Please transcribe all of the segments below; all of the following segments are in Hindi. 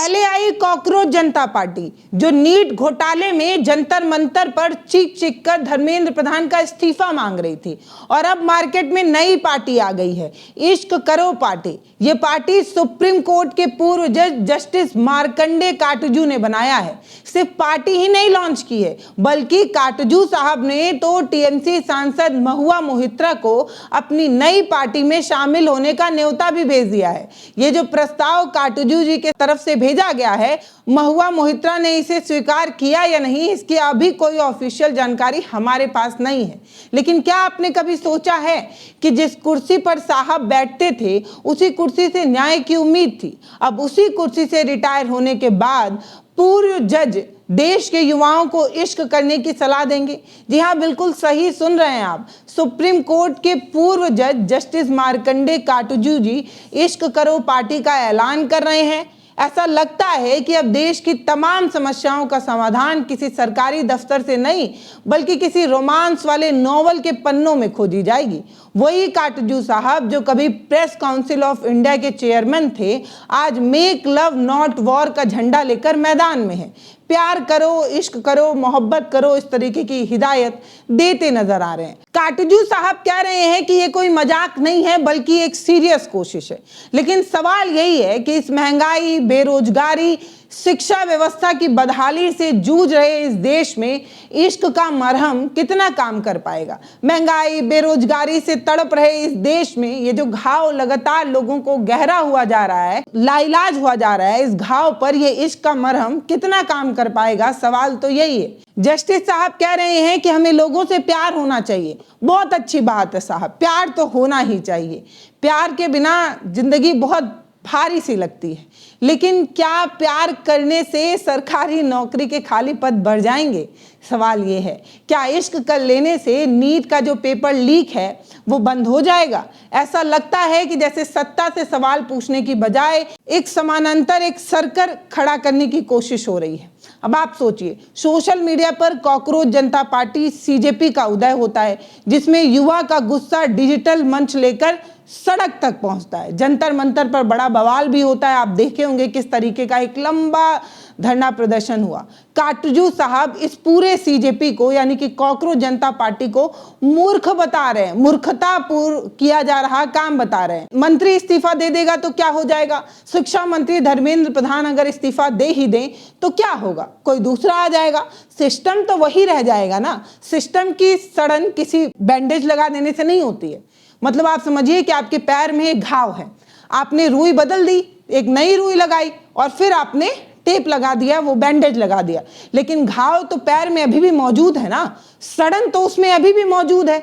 पहले आई कॉकरोच जनता पार्टी, जो नीट घोटाले में जंतर मंतर पर चीख चीख कर धर्मेंद्र प्रधान का इस्तीफा मांग रही थी। और अब मार्केट में नई पार्टी आ गई है, इश्क करो पार्टी। ये पार्टी सुप्रीम कोर्ट के पूर्व जज जस्टिस मार्कंडे काटजू ने बनाया है। सिर्फ पार्टी ही नहीं लॉन्च की है, बल्कि काटजू साहब ने तो टीएमसी सांसद महुआ मोहित्रा को अपनी नई पार्टी में शामिल होने का न्योता भी भेज दिया है। ये जो प्रस्ताव काटजू जी के तरफ से भेजा गया है, महुआ मोहित्रा ने इसे स्वीकार किया या नहीं, इसकी अभी कोई ऑफिशियल जानकारी हमारे पास नहीं है। लेकिन क्या आपने कभी सोचा है कि जिस कुर्सी पर साहब बैठते थे, उसी कुर्सी से न्याय की उम्मीद थी। अब उसी कुर्सी से रिटायर होने के बाद पूर्व जज देश के युवाओं को इश्क करने की सलाह देंगे। जी हाँ, बिल्कुल सही सुन रहे हैं आप। सुप्रीम कोर्ट के पूर्व जज जस्टिस मार्कंडे काटजू जी इश्क करो पार्टी का ऐलान कर रहे हैं। ऐसा लगता है कि अब देश की तमाम समस्याओं का समाधान किसी सरकारी दफ्तर से नहीं, बल्कि किसी रोमांस वाले नॉवल के पन्नों में खोजी जाएगी। वही काटजू साहब जो कभी प्रेस काउंसिल ऑफ इंडिया के चेयरमैन थे, आज मेक लव नॉट वॉर का झंडा लेकर मैदान में है। प्यार करो, इश्क करो, मोहब्बत करो, इस तरीके की हिदायत देते नजर आ रहे हैं। काटजू साहब कह रहे हैं कि ये कोई मजाक नहीं है, बल्कि एक सीरियस कोशिश है। लेकिन सवाल यही है कि इस महंगाई, बेरोजगारी, शिक्षा व्यवस्था की बदहाली से जूझ रहे इस देश में इश्क का मरहम कितना काम कर पाएगा। महंगाई, बेरोजगारी से तड़प रहे इस देश में ये जो घाव लगातार लोगों को गहरा हुआ जा रहा है, लाइलाज हुआ जा रहा है, इस घाव पर ये इश्क का मरहम कितना काम कर पाएगा, सवाल तो यही है। जस्टिस साहब कह रहे हैं कि हमें लोगों से प्यार होना चाहिए। बहुत अच्छी बात है साहब, प्यार तो होना ही चाहिए। प्यार के बिना जिंदगी बहुत भारी सी लगती है। लेकिन क्या प्यार करने से सरकारी नौकरी के खाली पद बढ़ जाएंगे? सवाल ये है। क्या इश्क कर लेने से नीट का जो पेपर लीक है वो बंद हो जाएगा? ऐसा लगता है कि जैसे सत्ता से सवाल पूछने की बजाय एक समानांतर एक सर्कल खड़ा करने की कोशिश हो रही है। अब आप सोचिए, सोशल मीडिया पर कॉकरोच जनता पार्टी सीजेपी का उदय होता है, जिसमें युवा का गुस्सा डिजिटल मंच लेकर सड़क तक पहुंचता है। जंतर मंतर पर बड़ा बवाल भी होता है। आप देखे होंगे किस तरीके का एक लंबा धरना प्रदर्शन हुआ। काटजू साहब इस पूरे सीजेपी को, यानी कि कॉकरोच जनता पार्टी को मूर्ख बता रहे हैं, मूर्खतापूर्ण किया जा रहा काम बता रहे हैं। मंत्री इस्तीफा दे देगा तो क्या हो जाएगा? शिक्षा मंत्री धर्मेंद्र प्रधान अगर इस्तीफा दे ही दें तो क्या होगा? कोई दूसरा आ जाएगा, सिस्टम तो वही रह जाएगा ना। सिस्टम की सड़न किसी बैंडेज लगा देने से नहीं होती है। मतलब आप समझिए कि आपके पैर में एक घाव है, आपने रुई बदल दी, एक नई रुई लगाई और फिर आपने टेप लगा दिया, वो बैंडेज लगा दिया, लेकिन घाव तो पैर में अभी भी मौजूद है ना। सड़न तो उसमें अभी भी मौजूद है,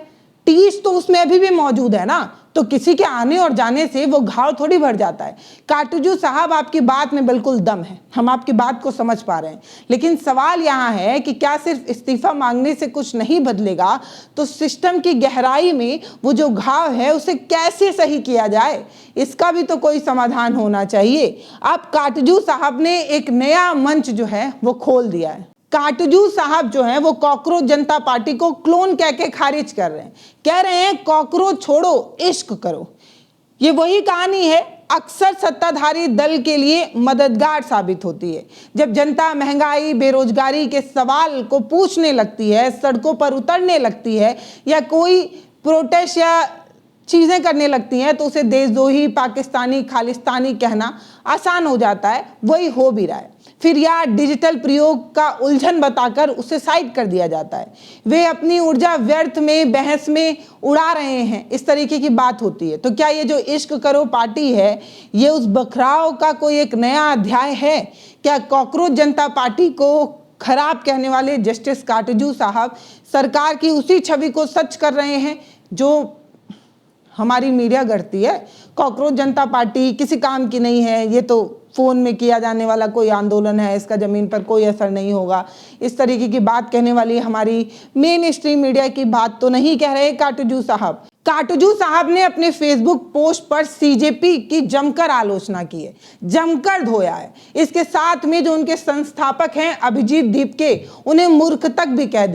टीस तो उसमें अभी भी मौजूद है ना। तो किसी के आने और जाने से वो घाव थोड़ी भर जाता है। काटजू साहब, आपकी बात में बिल्कुल दम है, हम आपकी बात को समझ पा रहे हैं। लेकिन सवाल यहाँ है कि क्या सिर्फ इस्तीफा मांगने से कुछ नहीं बदलेगा, तो सिस्टम की गहराई में वो जो घाव है उसे कैसे सही किया जाए, इसका भी तो कोई समाधान होना चाहिए। अब काटजू साहब ने एक नया मंच जो है वो खोल दिया है। काटजू साहब जो हैं वो कॉकरोच जनता पार्टी को क्लोन कह के खारिज कर रहे हैं। कह रहे हैं कॉकरोच छोड़ो, इश्क करो। ये वही कहानी है, अक्सर सत्ताधारी दल के लिए मददगार साबित होती है। जब जनता महंगाई, बेरोजगारी के सवाल को पूछने लगती है, सड़कों पर उतरने लगती है या कोई प्रोटेस्ट या चीज़ें करने लगती हैं, तो उसे देशद्रोही, पाकिस्तानी, खालिस्तानी कहना आसान हो जाता है। वही हो भी रहा है। फिर या डिजिटल प्रयोग का उलझन बताकर उसे साइड कर दिया जाता है। वे अपनी ऊर्जा व्यर्थ में, बहस में उड़ा रहे हैं, इस तरीके की बात होती है। तो क्या ये जो इश्क करो पार्टी है, ये उस बखराव का कोई एक नया अध्याय है? क्या कॉकरोच जनता पार्टी को खराब कहने वाले जस्टिस काटजू साहब सरकार की उसी छवि को सच कर रहे हैं जो हमारी मीडिया गढ़ती है? कॉकरोच जनता पार्टी किसी काम की नहीं है, ये तो फोन में किया जाने वाला कोई आंदोलन है, इसका जमीन पर कोई असर नहीं होगा, इस तरीके की बात कहने वाली हमारी मेन स्ट्रीम मीडिया की बात तो नहीं कह रहे काटजू साहब। काटजू साहब ने अपने फेसबुक पोस्ट पर सीजेपी की जमकर आलोचना की है, जमकर धोया है। इसके साथ में जो उनके संस्थापक हैं अभिजीत दीपके, उन्हें मूर्ख तक भी कह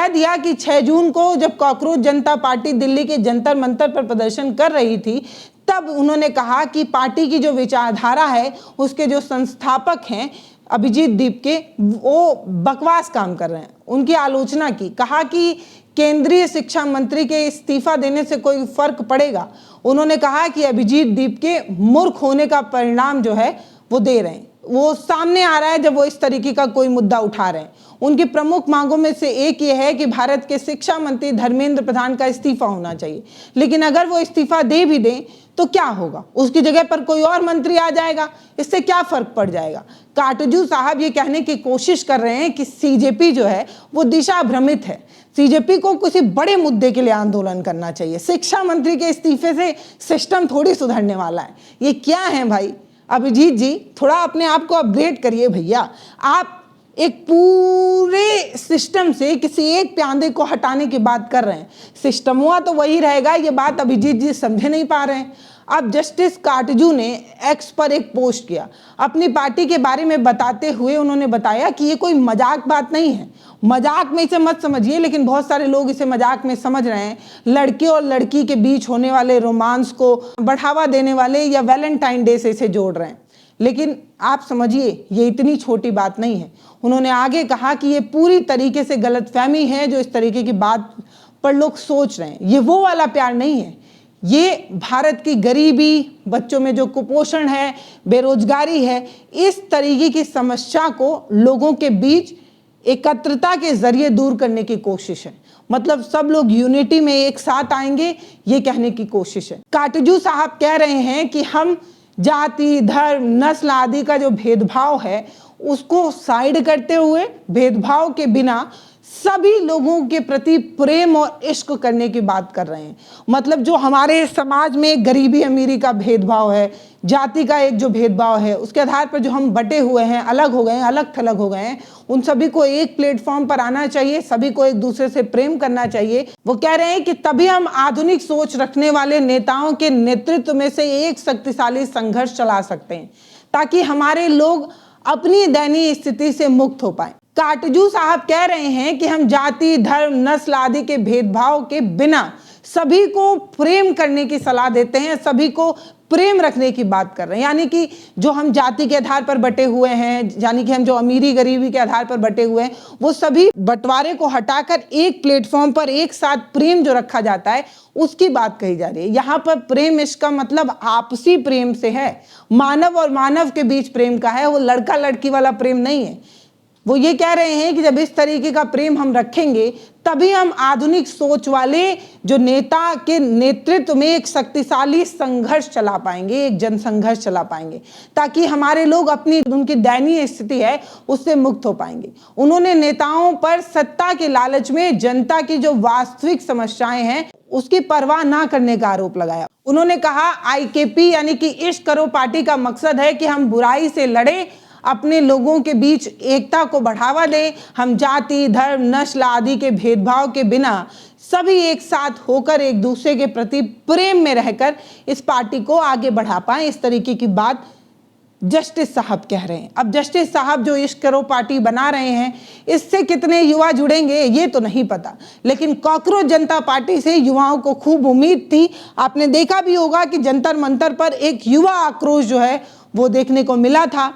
दिया कि 6 जून को जब कॉकरोच जनता पार्टी दिल्ली के जंतर मंतर पर प्रदर्शन कर रही थी, तब उन्होंने कहा कि पार्टी की जो विचारधारा है उसके जो संस्थापक हैं अभिजीत दीप के, वो बकवास काम कर रहे हैं। उनकी आलोचना की, कहा कि केंद्रीय शिक्षा मंत्री के इस्तीफा देने से कोई फर्क पड़ेगा। उन्होंने कहा कि अभिजीत दीप के मूर्ख होने का परिणाम जो है वो दे रहे हैं, वो सामने आ रहा है जब वो इस तरीके का कोई मुद्दा उठा रहे हैं। उनकी प्रमुख मांगों में से एक ये है कि भारत के शिक्षा मंत्री धर्मेंद्र प्रधान का इस्तीफा होना चाहिए। लेकिन अगर वो इस्तीफा दे भी दें तो क्या होगा, उसकी जगह पर कोई और मंत्री आ जाएगा, इससे क्या फर्क पड़ जाएगा। काटजू साहब ये कहने की कोशिश कर रहे हैं कि सीजेपी जो है वो दिशा भ्रमित है। सीजेपी को किसी बड़े मुद्दे के लिए आंदोलन करना चाहिए। शिक्षा मंत्री के इस्तीफे से सिस्टम थोड़ी सुधरने वाला है। ये क्या है भाई अभिजीत जी, थोड़ा अपने आप को अपग्रेड करिए भैया। आप एक पूरे सिस्टम से किसी एक प्यादे को हटाने की बात कर रहे हैं, सिस्टम हुआ तो वही रहेगा। ये बात अभिजीत जी समझे नहीं पा रहे हैं। अब जस्टिस काटजू ने एक्स पर एक पोस्ट किया अपनी पार्टी के बारे में बताते हुए। उन्होंने बताया कि ये कोई मजाक बात नहीं है, मजाक में इसे मत समझिए, लेकिन बहुत सारे लोग इसे मजाक में समझ रहे हैं। लड़के और लड़की के बीच होने वाले रोमांस को बढ़ावा देने वाले या वैलेंटाइन डे से इसे जोड़ रहे हैं, लेकिन आप समझिए ये इतनी छोटी बात नहीं है। उन्होंने आगे कहा कि ये पूरी तरीके से गलतफहमी है जो इस तरीके की बात पर लोग सोच रहे हैं। ये वो वाला प्यार नहीं है, ये भारत की गरीबी, बच्चों में जो कुपोषण है, बेरोजगारी है, इस तरीके की समस्या को लोगों के बीच एकत्रता के जरिए दूर करने की कोशिश है। मतलब सब लोग यूनिटी में एक साथ आएंगे, ये कहने की कोशिश है। काटजू साहब कह रहे हैं कि हम जाति, धर्म, नस्ल आदि का जो भेदभाव है उसको साइड करते हुए, भेदभाव के बिना सभी लोगों के प्रति प्रेम और इश्क करने की बात कर रहे हैं। मतलब जो हमारे समाज में गरीबी अमीरी का भेदभाव है, जाति का एक जो भेदभाव है, उसके आधार पर जो हम बटे हुए हैं, अलग हो गए हैं, अलग थलग हो गए हैं, उन सभी को एक प्लेटफॉर्म पर आना चाहिए, सभी को एक दूसरे से प्रेम करना चाहिए। वो कह रहे हैं कि तभी हम आधुनिक सोच रखने वाले नेताओं के नेतृत्व में से एक शक्तिशाली संघर्ष चला सकते हैं, ताकि हमारे लोग अपनी दयनीय स्थिति से मुक्त हो पाए। काटजू साहब कह रहे हैं कि हम जाति, धर्म, नस्ल आदि के भेदभाव के बिना सभी को प्रेम करने की सलाह देते हैं, सभी को प्रेम रखने की बात कर रहे हैं। यानी कि जो हम जाति के आधार पर बटे हुए हैं, यानी कि हम जो अमीरी गरीबी के आधार पर बटे हुए हैं, वो सभी बंटवारे को हटाकर एक प्लेटफॉर्म पर एक साथ प्रेम जो रखा जाता है उसकी बात कही जा रही है। यहाँ पर प्रेम इसका मतलब आपसी प्रेम से है, मानव और मानव के बीच प्रेम का है, वो लड़का लड़की वाला प्रेम नहीं है। वो ये कह रहे हैं कि जब इस तरीके का प्रेम हम रखेंगे तभी हम आधुनिक सोच वाले जो नेता के नेतृत्व में एक शक्तिशाली संघर्ष चला पाएंगे, एक जनसंघर्ष चला पाएंगे, ताकि हमारे लोग अपनी उनकी दयनीय स्थिति है उससे मुक्त हो पाएंगे। उन्होंने नेताओं पर सत्ता के लालच में जनता की जो वास्तविक समस्याएं हैं उसकी परवाह ना करने का आरोप लगाया। उन्होंने कहा आईकेपी यानी कि इश्क करो पार्टी का मकसद है कि हम बुराई से लड़े, अपने लोगों के बीच एकता को बढ़ावा दें, हम जाति, धर्म, नस्ल आदि के भेदभाव के बिना सभी एक साथ होकर एक दूसरे के प्रति प्रेम में रहकर इस पार्टी को आगे बढ़ा पाएं। इस तरीके की बात जस्टिस साहब कह रहे हैं। अब जस्टिस साहब जो इश्क करो पार्टी बना रहे हैं, इससे कितने युवा जुड़ेंगे ये तो नहीं पता, लेकिन कॉकरोच जनता पार्टी से युवाओं को खूब उम्मीद थी। आपने देखा भी होगा कि जंतर मंतर पर एक युवा आक्रोश जो है वो देखने को मिला था।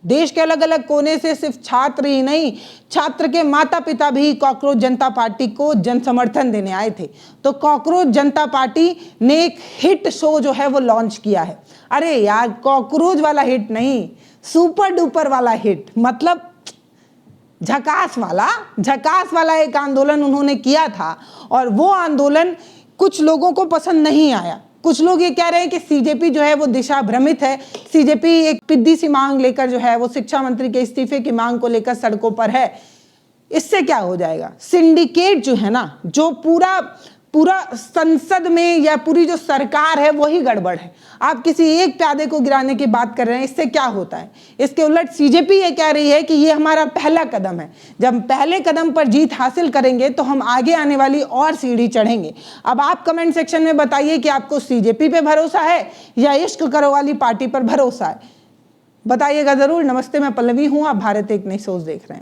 देश के अलग अलग कोने से सिर्फ छात्र ही नहीं, छात्र के माता पिता भी कॉकरोच जनता पार्टी को जन समर्थन देने आए थे। तो कॉकरोच जनता पार्टी ने एक हिट शो जो है वो लॉन्च किया है। अरे यार, कॉकरोच वाला हिट नहीं, सुपर डुपर वाला हिट, मतलब झकास वाला एक आंदोलन उन्होंने किया था। और वो आंदोलन कुछ लोगों को पसंद नहीं आया। कुछ लोग ये कह रहे हैं कि सीजेपी जो है वो दिशा भ्रमित है, सीजेपी एक पिद्दी सी मांग लेकर जो है वो शिक्षा मंत्री के इस्तीफे की मांग को लेकर सड़कों पर है। इससे क्या हो जाएगा, सिंडिकेट जो है ना, जो पूरा संसद में या पूरी जो सरकार है वही गड़बड़ है। आप किसी एक प्यादे को गिराने की बात कर रहे हैं, इससे क्या होता है। इसके उलट सीजेपी ये कह रही है कि ये हमारा पहला कदम है, जब पहले कदम पर जीत हासिल करेंगे तो हम आगे आने वाली और सीढ़ी चढ़ेंगे। अब आप कमेंट सेक्शन में बताइए कि आपको सीजेपी पे भरोसा है या इश्क करो वाली पार्टी पर भरोसा है, बताइएगा जरूर। नमस्ते, मैं पल्लवी हूँ, आप भारत एक नई सोच देख रहे हैं।